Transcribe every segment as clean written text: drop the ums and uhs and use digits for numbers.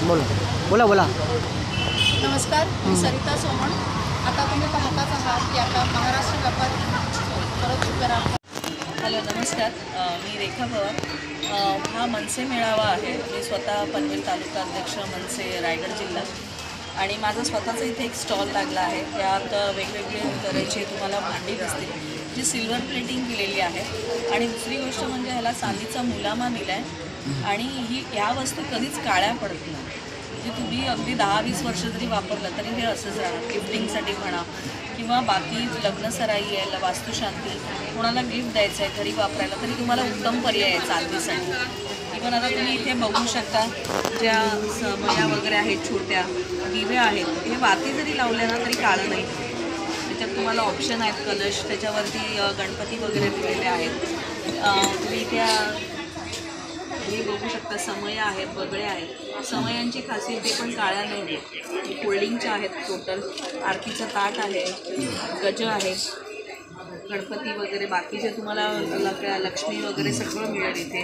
बोला बोला बोला. नमस्कार, मी सरिता सोमण. आता तुम्ही पाहताच आहात की आता महाराष्ट्र व्यापार परत उभे राहतात. हॅलो, नमस्कार. मी रेखा पवार. हा मनसे मेळावा आहे. मी स्वतः पनवेल तालुका अध्यक्ष मनसे रायगड जिल्हा आणि माझा स्वतःचा इथे एक स्टॉल लागला आहे. त्यात वेगवेगळे तऱ्हेचे तुम्हाला भांडी दिसतील जी सिल्वर प्लेटिंग केलेली आहे. आणि दुसरी गोष्ट म्हणजे ह्याला चांदीचा मुलामा दिला आहे आणि ह्या वस्तू कधीच काळ्या पडत नाही. म्हणजे तुम्ही अगदी 10-20 वर्ष जरी वापरलं तरी हे असंच राहणार. गिफ्टिंगसाठी म्हणा किंवा बाकी लग्नसराई आहे, वास्तुशांती, कोणाला गिफ्ट द्यायचं आहे घरी वापरायला तरी तुम्हाला उत्तम पर्याय आहे चांदीसाठी. इव्हन आता तुम्ही इथे बघू शकता ज्या समया वगैरे आहेत, छोट्या दिव्या आहेत, हे वाती जरी लावल्या ना तरी काळं नाही. त्याच्यात तुम्हाला ऑप्शन आहेत, कलश, त्याच्यावरती गणपती वगैरे दिलेले आहेत. तुम्ही त्या हे बघू शकता समया आहेत, बगळे आहेत. समयांची खासियत पण काळ्या नाही आहेत, फोल्डिंगच्या आहेत. टोटल आरतीचं ताट आहे, गज आहेत, गणपती वगैरे बाकीचे तुम्हाला लक्ष्मी वगैरे सगळं मिळेल इथे.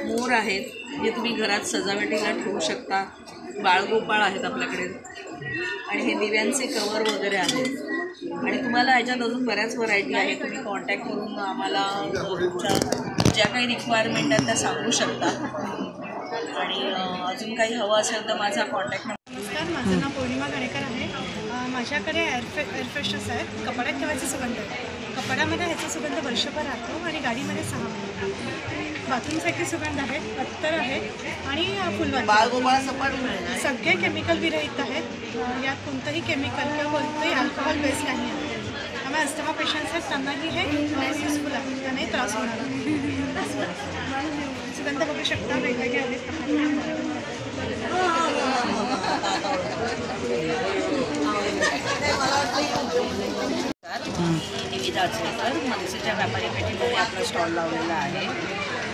मोर आहेत जे तुम्ही घरात सजावटीला ठेवू शकता. बाळगोपाळ आहेत आपल्याकडे आणि हे दिव्यांचे कवर वगैरे आहेत. आणि तुम्हाला याच्यात अजून बऱ्याच व्हरायटी आहे. तुम्ही कॉन्टॅक्ट करून आम्हाला ज्या काही रिक्वायरमेंट आहेत त्या सांगू शकता. आणि अजून काही हवं असेल तर माझा कॉन्टॅक्ट नंबर. नमस्कार, माझं नाव पौर्णिमा गणेकर आहे. माझ्याकडे एअरफ्रेशर्स आहेत. कपड्यात ठेवायचे सुगंध आहे. कपड्यामध्ये ह्याचा सुगंध वर्षभर राहतो आणि गाडीमध्ये 6 महिने. बाथरूमसाठी सुगंध आहे, अत्तर आहे आणि फुलवाती. सगळे केमिकल विरहित आहेत. यात कोणतंही केमिकल किंवा कोणतंही अल्कोहोल बेस नाही आहे. त्यामुळे अस्थमा पेशंट्स आहेत त्यांनाही हे युजफुल आहे, त्यांनाही त्रास होणार आहे. सुगंध बघू शकता, वेगवेगळे आहेत. निविदा अचरेकर, मनसेच्या व्यापारी पेठेमध्ये आपला स्टॉल लावलेला आहे.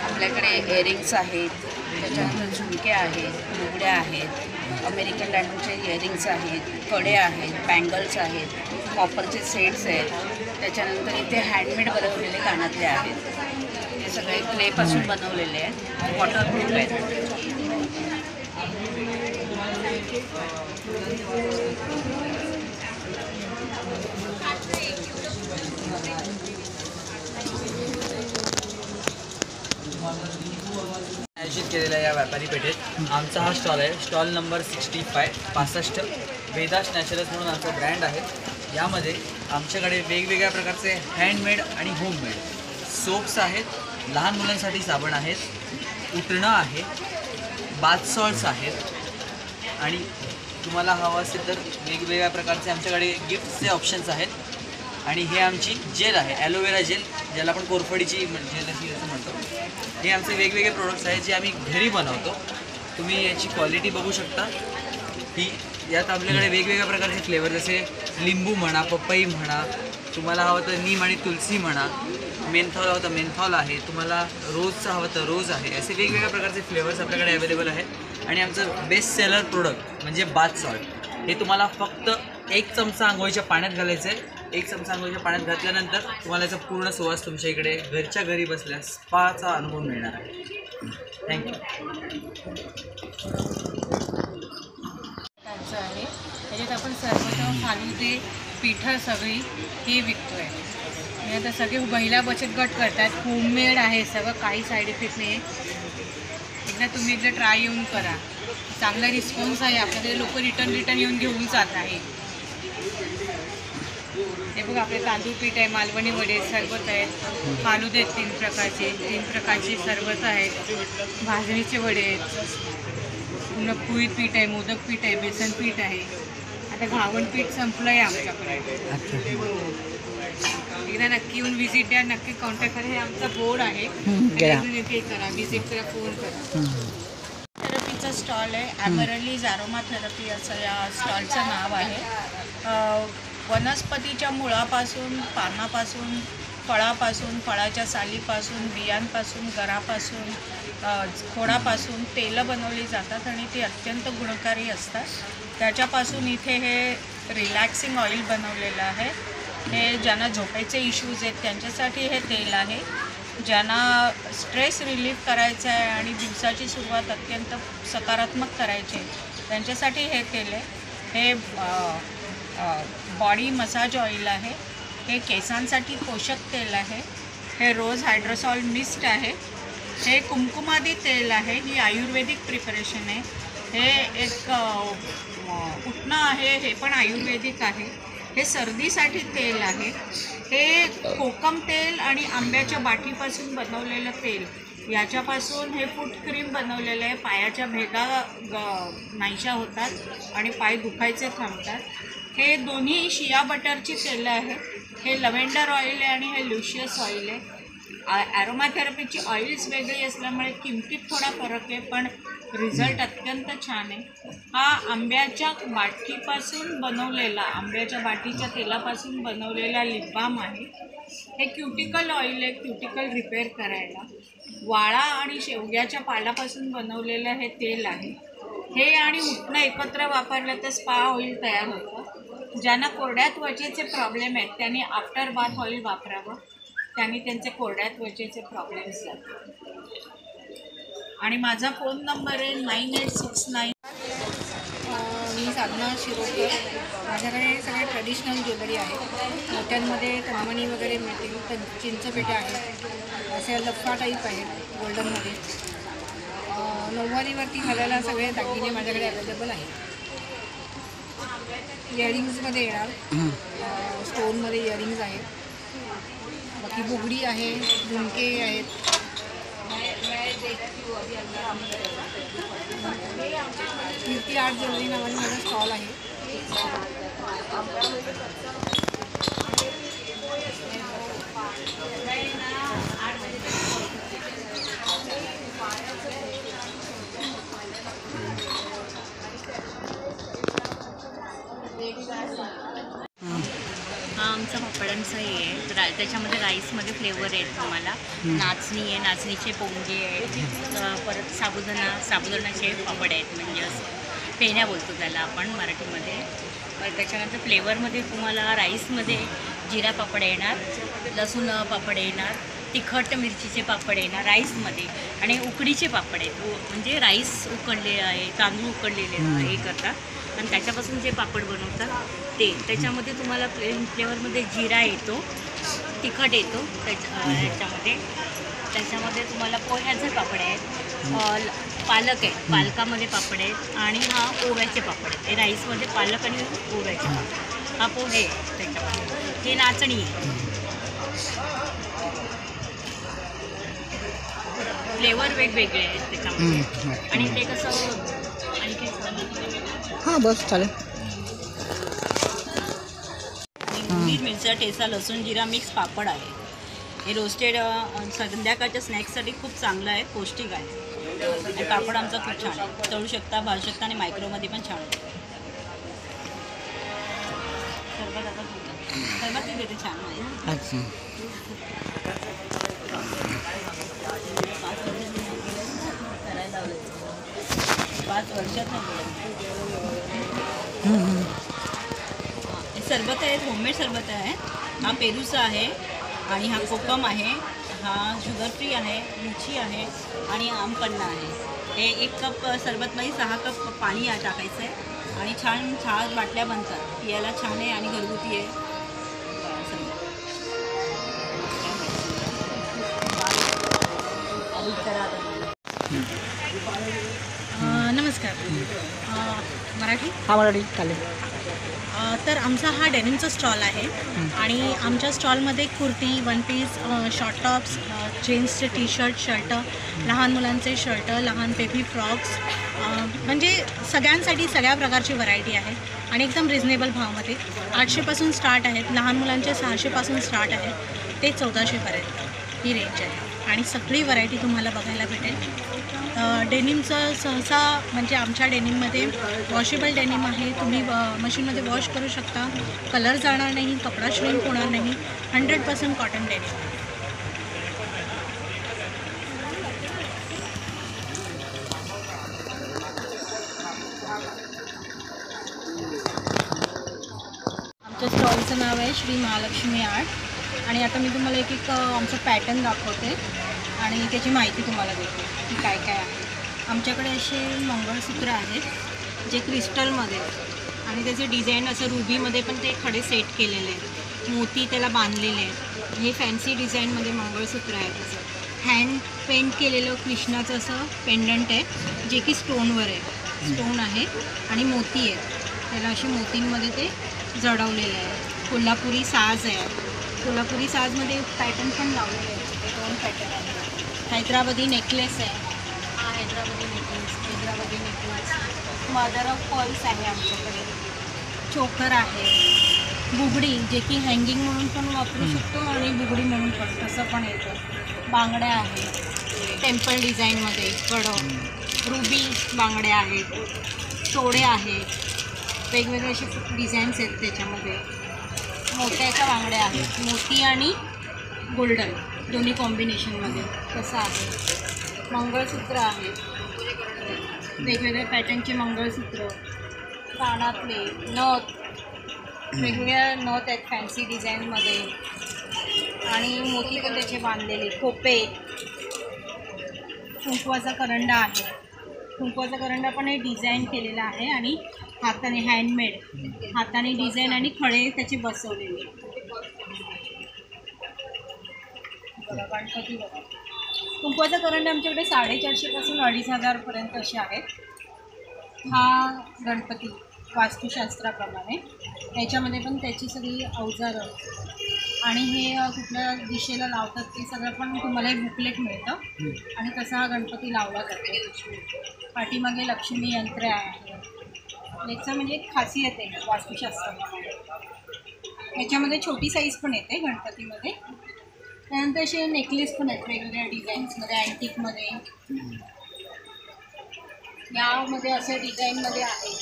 आपल्याकडे इयरिंग्स आहेत, त्याच्यानंतर झुमके आहेत, लुगड्या आहेत, अमेरिकन डायमंडचे इयरिंग्स आहेत, कडे आहेत, बँगल्स आहेत, कॉपरचे सेट्स आहेत. त्याच्यानंतर इथे हँडमेड बनवलेले कानातले आहेत. हे सगळे क्लेपासून बनवलेले आहेत, वॉटरप्रूफ आहेत. आयोजित केलेल्या या व्यापारी पेठेत आमचा हा स्टॉल आहे. स्टॉल नंबर 65 वेदास नॅचरल्स म्हणून आमचा ब्रँड आहे. यामध्ये आमच्याकडे वेगवेगळ्या प्रकारचे हँडमेड आणि होममेड सोप्स आहेत, लहान मुलांसाठी साबण आहेत, उटणं आहे, बाथ सॉल्ट्स आहेत आणि तुम्हाला हवं असेल तर वेगवेगळ्या प्रकारचे आमच्याकडे गिफ्टचे ऑप्शन्स आहेत. आणि हे आमची जेल आहे, ॲलोवेरा जेल, ज्याला आपण कोरफडीची जेल अशी असं म्हणतो. हे आमचे वेगवेगळे प्रोडक्ट्स आहेत जे आम्ही घरी बनवतो. तुम्ही याची क्वालिटी बघू शकता. ही यात आपल्याकडे वेगवेगळ्या प्रकारचे फ्लेवर, जसे लिंबू म्हणा, पपई म्हणा, तुम्हाला हवं तर नीम आणि तुलसी म्हणा, मेन्थॉल हवं तर मेन्थॉल आहे, तुम्हाला रोजचं हवं तर रोज आहे. असे वेगवेगळ्या प्रकारचे फ्लेवर्स आपल्याकडे अवेलेबल आहेत. आणि आमचं बेस्ट सेलर प्रोडक्ट म्हणजे बाथ सॉल्ट. हे तुम्हाला फक्त 1 चमचा आंघोळीच्या पाण्यात घालायचं आहे. 1 चमचा आंघोळीच्या पाण्यात घातल्यानंतर तुम्हाला याचा पूर्ण सुवास तुमच्या इकडे घरच्या घरी बसल्यास स्पाचा अनुभव मिळणार आहे. थँक्यू. आहे त्याच्यात आपण सर्वप्रथम फालुदे, पिठं सगळी हे विकतो आहे. आणि आता सगळे महिला बचत गट करतात. होममेड आहे सगळं, काही साईड इफेक्ट नाही. तुम्ही एकदा ट्राय येऊन करा. चांगला रिस्पॉन्स आहे. आपल्याकडे लोक रिटर्न येऊन घेऊन जात आहे. हे बघा, आपले तांदूळ पीठ आहे, मालवणी वडे, सरबत आहेत, फालुदे आहेत 3 प्रकारचे सरबत आहेत, भाजणीचे वडे आहेत, पुन्हा कुळीत पीठ आहे, मोदक पीठ आहे, बेसन पीठ आहे. आता घावण पीठ संपलं आहे आमच्याकडे. एकदा नक्की येऊन व्हिजिट द्या, नक्की कॉन्टॅक्ट करा. हे आमचा बोर्ड आहे, हे करा, व्हिजिट करा, फोन करा. थेरपीचा स्टॉल आहे. ॲमरलीज ॲरोमा थेरपी असं या स्टॉलचं नाव आहे. वनस्पतीच्या मुळापासून, पानापासून, फळापासून, फळाच्या सालीपासून, बियांपासून, गरापासून, खोडापासून तेलं बनवली जातात आणि ती अत्यंत गुणकारी असतात. त्याच्यापासून इथे हे रिलॅक्सिंग ऑइल बनवलेलं आहे. हे ज्यांना झोपेचे इश्यूज आहेत त्यांच्यासाठी हे तेल आहे. ज्यांना स्ट्रेस रिलीफ करायचा आहे आणि दिवसाची सुरुवात अत्यंत सकारात्मक करायची आहे त्यांच्यासाठी हे तेल आहे. हे बॉडी मसाज ऑइल आहे. हे केसांसाठी पोषक तेल आहे. हे रोज हायड्रोसॉल मिस्ट आहे. हे कुमकुमादी तेल आहे. ही आयुर्वेदिक प्रिपरेशन आहे. हे एक उटणं आहे. हे पण आयुर्वेदिक आहे. हे सर्दीसाठी तेल आहे. हे कोकम तेल आणि आंब्याच्या बाटीपासून बनवलेलं तेल, याच्यापासून हे फूट क्रीम बनवलेलं आहे. पायाच्या भेगा नाहीशा होतात आणि पाय दुखायचे थांबतात. हे दोन्ही शिया बटरची तेलं आहेत. हे लव्हेंडर ऑइल आहे आणि हे लुशियस ऑइल आहे. ॲरोमाथेरपीची ऑइल्स वेगळी असल्यामुळे किमतीत थोडा फरक आहे, पण रिझल्ट अत्यंत छान आहे. हा आंब्याच्या बाटीपासून बनवलेला, आंब्याच्या बाटीच्या तेलापासून बनवलेला लिप बाम आहे. हे क्युटिकल ऑइल आहे, क्युटिकल रिपेअर करायला. वाळा आणि शेवग्याच्या पाल्यापासून बनवलेलं हे तेल आहे. हे आणि उटणं एकत्र वापरलं तर स्पा ऑइल तयार होतं. ज्यांना कोरड्या त्वचेचे प्रॉब्लेम आहेत त्यांनी आफ्टर बाथ ऑइल वापरावं. त्यांनी त्यांचे कोरड्या त्वचेचे प्रॉब्लेम्स जातात. आणि माझा फोन नंबर आहे 9869. मी साधना शिरोडकर. माझ्याकडे सगळे ट्रेडिशनल ज्वेलरी आहे. मोत्यांमध्ये कमानी वगैरे मिळतील, चिंचपेट्या आहेत, असे लफ्फा टाईप आहेत गोल्डनमध्ये. नऊवारीवरती घालायला सगळे दागिने माझ्याकडे अवेलेबल आहेत. इयरिंग्समध्ये येणार, स्टोनमध्ये इयरिंग्स आहेत. बाकी बुगडी आहे, झुमके आहेत. कीर्ती आर्ट ज्वेलरी नावाने माझा स्टॉल आहे. हा आमचा पापडांचा हे आहे. त्याच्यामध्ये राईसमध्ये फ्लेवर आहेत तुम्हाला. नाचणी आहे, नाचणीचे पोंगे आहेत, परत साबुदाण्याचे पापड आहेत, म्हणजे असं पेन्या बोलतो त्याला आपण मराठीमध्ये. परत त्याच्यानंतर फ्लेवरमध्ये तुम्हाला राईसमध्ये जिरा पापड येणार, लसूण पापड येणार, तिखट मिरचीचे पापड येणार राईसमध्ये, आणि उकडीचे पापड आहेत. म्हणजे राईस उकडले आहे, तांदूळ उकडलेले हे करतात आणि त्याच्यापासून जे पापड बनवतात ते. त्याच्यामध्ये तुम्हाला फ्लेवरमध्ये जिरा येतो, तिखट येतो त्याच्यामध्ये तुम्हाला पोह्याचे पापड आहेत, पालक आहे, पालकामध्ये पापड आहेत, आणि हा ओव्याचे पापड आहेत. हे राईसमध्ये पालक आणि ओव्याचे पापड. हा पोहे आहे त्याच्यामध्ये. हे नाचणी आहे. फ्लेवर वेगवेगळे आहेत त्याच्यामध्ये. आणि ते कसं आणखी हां बस चालेल. मीठ, मिरच्या, ठेचा, लसूण, जिरा मिक्स पापड आहे. हे रोस्टेड संध्याकाळच्या स्नॅक्ससाठी खूप चांगलं आहे, पौष्टिक आहे. आणि पापड आमचा खूप छान आहे. तळू शकता, भाजू शकता आणि मायक्रोमध्ये पण छान होतं. सरबत देते छान आहे. अच्छा. करायला लावलं 5 वर्षात सरबत आहे, होममेड सरबत आहे. हा पेरूचा आहे आणि हा कोकम आहे. हा शुगर फ्री आहे, लिची आहे आणि आमपन्ना आहे. हे 1 कप सरबतमध्ये 6 कप पाणी टाकायचं आहे आणि छान छान बाटल्या बनतात. पियाला छान आहे आणि घरगुती आहे सरबत. नमस्कार. मराठी हां मराठी चालेल. तर आमचा हा डेनिमचा स्टॉल आहे आणि आमच्या स्टॉलमध्ये kurti, one piece, short tops, जीन्सचे टी शर्ट, लहान मुलांचे शर्ट, लहान बेबी फ्रॉक्स, म्हणजे सगळ्यांसाठी सगळ्या प्रकारची व्हरायटी आहे आणि एकदम रिजनेबल भावामध्ये. 800पासून स्टार्ट आहेत, लहान मुलांचे 600पासून स्टार्ट आहेत ते 1400पर्यंत ही रेंज आहे. आणि सगळी व्हरायटी तुम्हाला बघायला भेटेल. डेनिमचं सहसा म्हणजे आमच्या डेनिममध्ये वॉशेबल डेनिम आहे. तुम्ही मशीनमध्ये वॉश करू शकता, कलर जाणार नाही, कपडा श्रिंक होणार नाही. 100% कॉटन डेनिम. आमच्या स्टॉलचं नाव आहे श्री महालक्ष्मी आर्ट आणि आता मी तुम्हाला एक आमचं पॅटर्न दाखवते आणि त्याची माहिती तुम्हाला देते की काय काय आहे. आमच्याकडे असे मंगळसूत्र आहेत, जे क्रिस्टलमध्ये आणि त्याचे डिझाईन असं रुबीमध्ये पण ते खडे सेट केलेले आहेत, मोती त्याला बांधलेले आहेत. हे फॅन्सी डिझाईनमध्ये मंगळसूत्र आहे त्याचं. हँड पेंट केलेलं कृष्णाचं असं पेंडंट आहे जे की स्टोनवर आहे, स्टोन आहे आणि मोती आहेत, त्याला अशी मोतींमध्ये ते जडवलेलं आहे. कोल्हापुरी साज आहे, कोल्हापुरी साजमध्ये पॅटर्न पण लावलेले आहेत, ते 2 पॅटर्न आहेत. हैदराबादी नेकलेस आहे, हा Hyderabadi necklace. Mother of pearls आहे आमच्याकडे. चोकर आहे, बुगडी जे की हँगिंग म्हणून पण वापरू शकतो आणि बुगडी म्हणून पण तसं पण येतं. बांगड्या आहेत टेम्पल डिझाईनमध्ये, कडं रुबी बांगड्या आहेत, तोडे आहेत, वेगवेगळे असे डिझाईन्स आहेत त्याच्यामध्ये. मोत्याच्या बांगड्या आहेत, मोती आणि गोल्डन दोन्ही कॉम्बिनेशनमध्ये तसं आहे. मंगळसूत्र आहे, वेगवेगळ्या पॅटर्नचे मंगळसूत्र, कानातले, नथ, वेगवेगळ्या नथ आहेत फॅन्सी डिझाईनमध्ये आणि मोती पण त्याचे बांधलेले. खोपे, कुंकवाचा करंडा आहे, कुंकवाचा करंडा पण हे डिझाईन केलेला आहे आणि हाताने हँडमेड, हाताने डिझाईन आणि खडे त्याचे बसवलेले. बघा गणपती बघा, कुंकवाचा करंडा आमच्याकडे 450 पासून 2500 असे आहेत. हा गणपती वास्तुशास्त्राप्रमाणे ह्याच्यामध्ये पण त्याची सगळी अवजारं आणि हे कुठल्या दिशेला लावतात ते सगळं पण तुम्हाला एक बुकलेट मिळतं आणि तसा हा गणपती लावला जातो. पाठीमागे लक्ष्मी यंत्र आहे, याचं म्हणजे एक खासियत आहे वास्तुशास्त्राप्रमाणे. ह्याच्यामध्ये छोटी साईज पण येते गणपतीमध्ये. त्यानंतर असे नेकलेस पण आहेत वेगवेगळ्या डिझाईन्समध्ये, अँटिकमध्ये. यामध्ये असे डिझाईनमध्ये आहे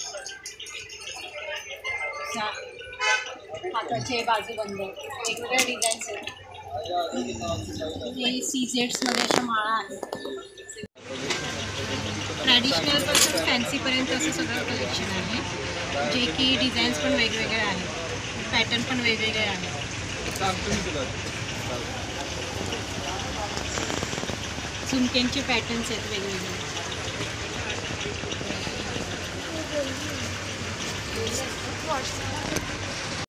हाताचे बाजूबंद, वेगवेगळ्या डिझाईन्स आहेत. हे सीझेड्समध्ये अशा माळा आहेत. ट्रॅडिशनलपासून फॅन्सीपर्यंत असं सगळं कलेक्शन आहे जे की डिझाईन्स पण वेगवेगळे आहेत, पॅटर्न पण वेगवेगळे आहेत. झुमक्यांचे पॅटर्न्स आहेत वेगवेगळे.